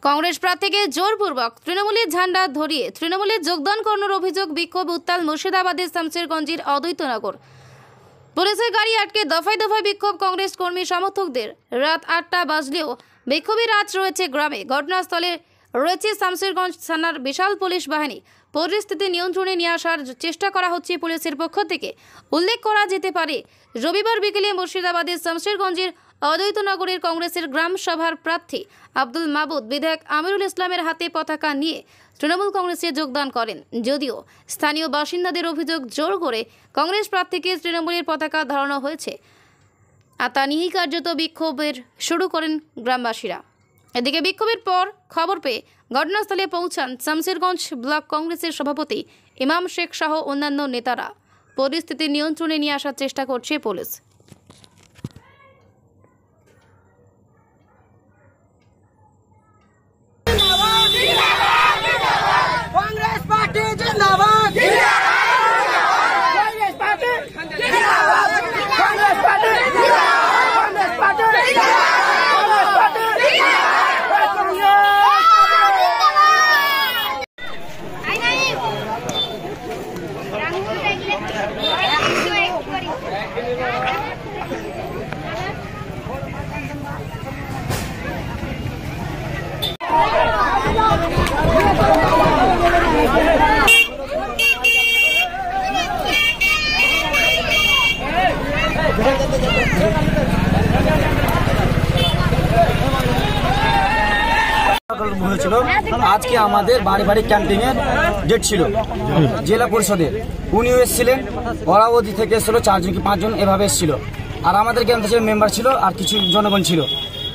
কংগ্রেস প্রার্থীকে জোরপূর্বক তৃণমূলের ঝান্ডা ধরিয়ে তৃণমূলে যোগদান করানোর অভিযোগ, বিক্ষোভ উত্তাল মুর্শিদাবাদের শামশেরগঞ্জের অদ্বৈতনগর। পুলিশের গাড়ি আটকে দফায় দফায় বিক্ষোভ কংগ্রেস কর্মী সমর্থকদের। রাত 8টা বাজলেও বিক্ষোভের আঁচ রয়েছে গ্রামে। ঘটনাস্থলে রয়েছে শামশেরগঞ্জ থানার বিশাল পুলিশ বাহিনী। পরিস্থিতি নিয়ন্ত্রণে নিয়ে আসার চেষ্টা করা হচ্ছে পুলিশের পক্ষ থেকে। উল্লেখ করা যেতে পারে, রবিবার বিকেলে মুর্শিদাবাদের শামশেরগঞ্জের অদ্বৈতনগরের কংগ্রেসের গ্রাম সভার প্রার্থী আব্দুল মাবুদ বিধায়ক আমিরুল ইসলামের হাতে পতাকা নিয়ে তৃণমূল কংগ্রেসে যোগদান করেন। যদিও স্থানীয় বাসিন্দাদের অভিযোগ, জোর করে কংগ্রেস প্রার্থীকে তৃণমূলের পতাকা ধরানো হয়েছে, আর তা নিয়েই কার্যত বিক্ষোভের শুরু করেন গ্রামবাসীরা। এদিকে বিক্ষোভের পর খবর পেয়ে ঘটনাস্থলে পৌঁছান শামশেরগঞ্জ ব্লক কংগ্রেসের সভাপতি ইমাম শেখ সহ অন্যান্য নেতারা। পরিস্থিতি নিয়ন্ত্রণে নিয়ে আসার চেষ্টা করছে পুলিশ। হয়েছিল আজকে আমাদের বাড়ি বাড়ি ক্যাম্পিং এর ডেট ছিল জেলা পরিষদের। উনিও এসেছিলেন, ওরাবতী থেকে এসেছিল 4 জন কি 5 জন এভাবে এসেছিল। আর আমাদের গ্রাম থেকে মেম্বার ছিল আর কিছু জনগণ ছিল,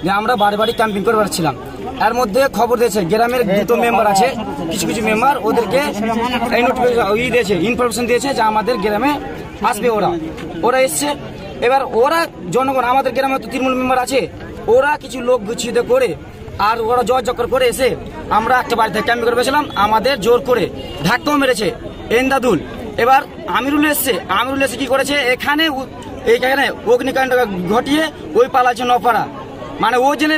যে আমরা বাড়ি বাড়ি ক্যাম্পিং করে বেড়াচ্ছিলাম। এর মধ্যে খবর দিয়েছে গ্রামের 2টো মেম্বার আছে, কিছু কিছু মেম্বার ওদেরকে এই নোটিফিকেশন দিয়েছে, ইনফরমেশন দিয়েছে যে আমাদের গ্রামে আসবে। ওরা এসছে। এবার ওরা জনগণ, আমাদের গ্রামে তো তৃণমূল মেম্বার আছে, ওরা কিছু লোক গুছিয়ে করে আর ওরা জয় চক্কর করে এসে আমরা একটা বাড়িতে ক্যাম্পিং করে বসেছিলাম। আমাদের জোর করে ধাক্কাও মেরেছে এন্দাদুল। এবার আমিরুল এসে কি করেছে, এখানে অগ্নিকাণ্ড ঘটিয়ে ওই পালাচ্ছে নপাড়া। মানে ও জেনে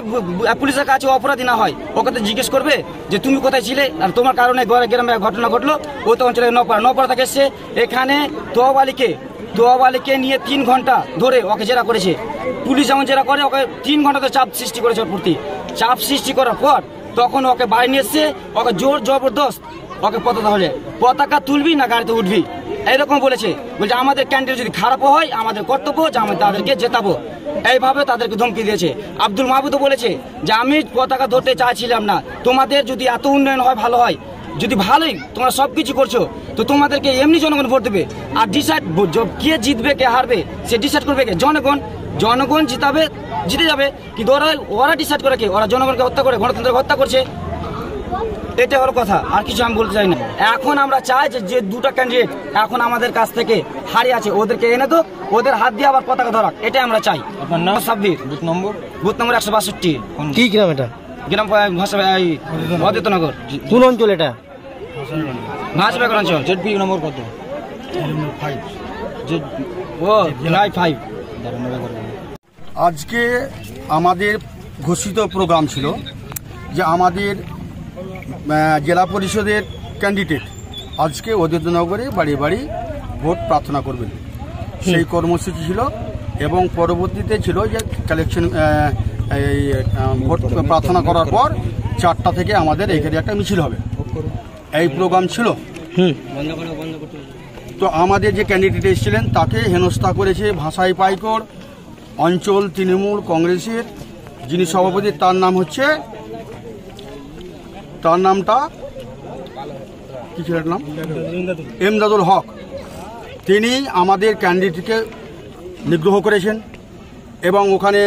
পুলিশের কাছে অপরাধী না হয়, ওকে তো জিজ্ঞেস করবে যে তুমি কোথায় ছিলে আর তোমার কারণে গ্রামে ঘটনা ঘটলো। ও তখন চলে নপাড়া থেকে এসছে। এখানে তোয়াবালিকে নিয়ে 3 ঘন্টা ধরে ওকে জেরা করেছে। পুলিশ যেমন জেরা করে, ওকে 3 ঘন্টা তো চাপ সৃষ্টি করেছে। ওর প্রতি চাপ সৃষ্টি করার পর তখন ওকে বাড়ি নিয়ে এসছে। ওকে জোর জবরদস্ত ওকে পতাকা তুলবি না গাড়িতে উঠবি এইরকম বলেছে। বলছে আমাদের ক্যান্ডিডেট যদি খারাপ হয় আমাদের কর্তব্য যে আমরা তাদেরকে জেতাবো, এইভাবে তাদেরকে ধমকি দিয়েছে। আব্দুল মাহবুদও বলেছে যে আমি পতাকা ধরতে চাইছিলাম না, তোমাদের যদি এত উন্নয়ন হয় ভালো হয়, যদি ভালোই তোমরা সবকিছু করছো তো তোমাদেরকে এমনি জনগণ ভোট দেবে। আর ডিসাইড কে জিতবে কে হারবে সে ডিসাইড করবে কে? জনগণ জিতে যাবে। কিন্তু ওরা ডিসাইড করে কে? ওরা জনগণকে হত্যা করে, গণতন্ত্রকে হত্যা করছে। এটা হলো কথা, আর কিছু আমি বলতে চাই না। এখন আমরা চাই যে 2টা ক্যান্ডিডেট এখন আমাদের কাছ থেকে হারিয়ে আছে, ওদেরকে এনে তো ওদের হাত দিয়ে আবার পতাকা ধরাক, এটাই আমরা চাই। সাব্বির, বুথ নম্বর 162। কি গ্রাম এটা? গ্রাম অদ্বৈতনগর। কোন অঞ্চল এটা? ভাষাবেগর অঞ্চল। জেডপি নম্বর কত? 5। আজকে আমাদের ঘোষিত প্রোগ্রাম ছিল যে আমাদের জেলা পরিষদের ক্যান্ডিডেট আজকে অদ্বৈতনগরে বাড়ি বাড়ি ভোট প্রার্থনা করবেন, সেই কর্মসূচি ছিল। এবং পরবর্তীতে ছিল যে কালেকশন ভোট প্রার্থনা করার পর 4টা থেকে আমাদের এখানে একটা মিছিল হবে, এই প্রোগ্রাম ছিল। তো আমাদের যে ক্যান্ডিডেট এসেছিলেন তাকে হেনস্থা করেছে ভাষাই পাইকর অঞ্চল তৃণমূল কংগ্রেসের যিনি সভাপতি, তার নামটা কি ছিল নাম? এমদাদুল হক। তিনি আমাদের ক্যান্ডিডেটকে নিগ্রহ করেছেন এবং ওখানে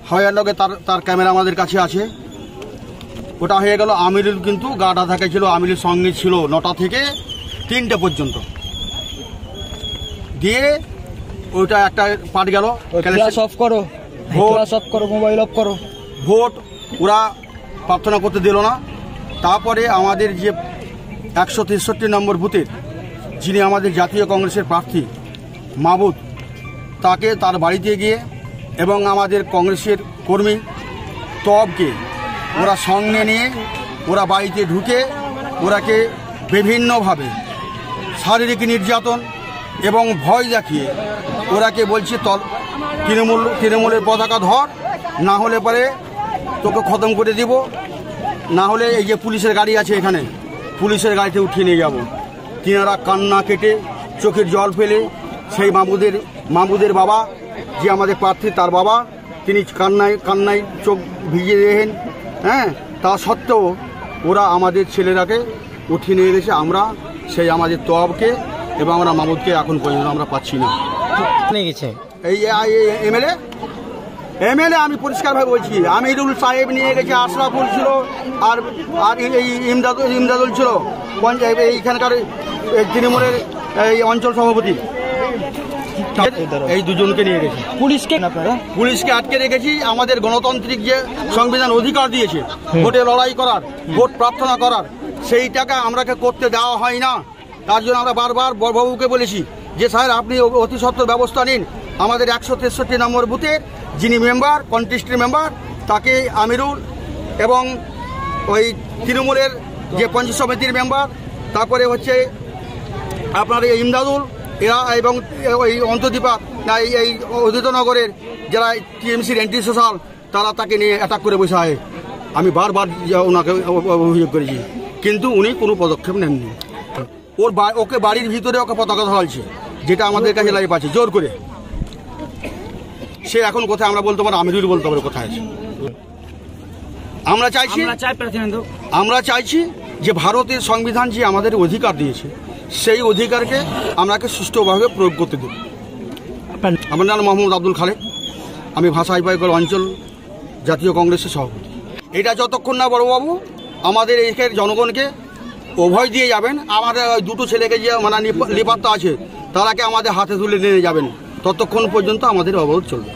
হওয়ার লগে তার ক্যামেরা আমাদের কাছে আছে। ওটা হয়ে গেল। আমিরুল কিন্তু গাটা থাকে ছিল, আমিরুল সঙ্গে ছিল 9টা থেকে 3টে পর্যন্ত। দিয়ে ওইটা একটা পাঠ গেল, মোবাইল অফ করো, ভোট ওরা প্রার্থনা করতে দিল না। তারপরে আমাদের যে 163 নম্বর বুথের যিনি আমাদের জাতীয় কংগ্রেসের প্রার্থী মাবুদ, তাকে তার বাড়িতে গিয়ে এবং আমাদের কংগ্রেসের কর্মী তবকে ওরা সঙ্গে নিয়ে ওরা বাড়িতে ঢুকে ওরাকে বিভিন্নভাবে শারীরিক নির্যাতন এবং ভয় দেখিয়ে ওরাকে বলছে তৃণমূলের পতাকা ধর, না হলে পরে তোকে খতম করে দিব, না হলে এই যে পুলিশের গাড়ি আছে এখানে পুলিশের গাড়িতে উঠিয়ে নিয়ে যাব। তিনারা কান্না কেটে চোখের জল ফেলে সেই মামুদের বাবা যে আমাদের প্রার্থী তার বাবা তিনি কান্নায় চোখ ভিজিয়ে দেখেন। হ্যাঁ, তা সত্ত্বেও ওরা আমাদের ছেলেরাকে উঠিয়ে নিয়ে গেছে। আমরা সেই আমাদের তবকে এবং আমরা মামুদকে এখন পর্যন্ত আমরা পাচ্ছি না। নিয়ে গেছে এই এমএলএ আমি পরিষ্কারভাবে বলছি, আমিরুল সাহেব নিয়ে গেছে, আশরাফুল ছিল, আর এই ইমদাদুল ছিল এইখানকার তৃণমূলের এই অঞ্চল সভাপতি, এই দুজনকে নিয়ে গেছি। পুলিশকে আটকে রেখেছি। আমাদের গণতান্ত্রিক যে সংবিধান অধিকার দিয়েছে ভোটে লড়াই করার, ভোট প্রার্থনা করার, সেইটাকে আমরাকে করতে দেওয়া হয় না। তার জন্য আমরা বারবার বড়বাবুকে বলেছি যে স্যার আপনি অতি সত্বর ব্যবস্থা নিন। আমাদের 163 নম্বর বুথের যিনি মেম্বার, কন্টেস্টেড মেম্বার, তাকে আমিরুল এবং ওই তৃণমূলের যে পঞ্চায়েত সমিতির মেম্বার, তারপরে হচ্ছে আপনার এই ইমদাদুল এরা এবং ওই অন্তদীপা এই অদ্বৈতনগরের যারা টিএমসির অ্যান্টি সোশ্যাল, তারা তাকে নিয়ে অ্যাটাক করে বসে হয়। আমি বারবার ওনাকে অভিযোগ করেছি, কিন্তু উনি কোনো পদক্ষেপ নেননি। ওকে বাড়ির ভিতরে ওকে পতাকা ধরালছে, যেটা আমাদের কাছে লাইভ আছে জোর করে। সে এখন কোথায় আমরা বলতে পারবো, আমিরুল বলতে পারবো কোথায় আছে। আমরা চাইছি যে ভারতের সংবিধান যে আমাদের অধিকার দিয়েছে সেই অধিকারকে আমরাকে সুষ্ঠুভাবে প্রয়োগ করতে দেব। আমার নাম মোহাম্মদ আব্দুল খালেক, আমি ভাষা ইপাইকল অঞ্চল জাতীয় কংগ্রেসের সভাপতি। এটা যতক্ষণ না বড়বাবু আমাদের এইখানে জনগণকে অভয় দিয়ে যাবেন, আমাদের দুটো ছেলেকে যে মানে নিপাত্তা আছে তারাকে আমাদের হাতে তুলে নিয়ে যাবেন, ততক্ষণ পর্যন্ত আমাদের অবরোধ চলবে।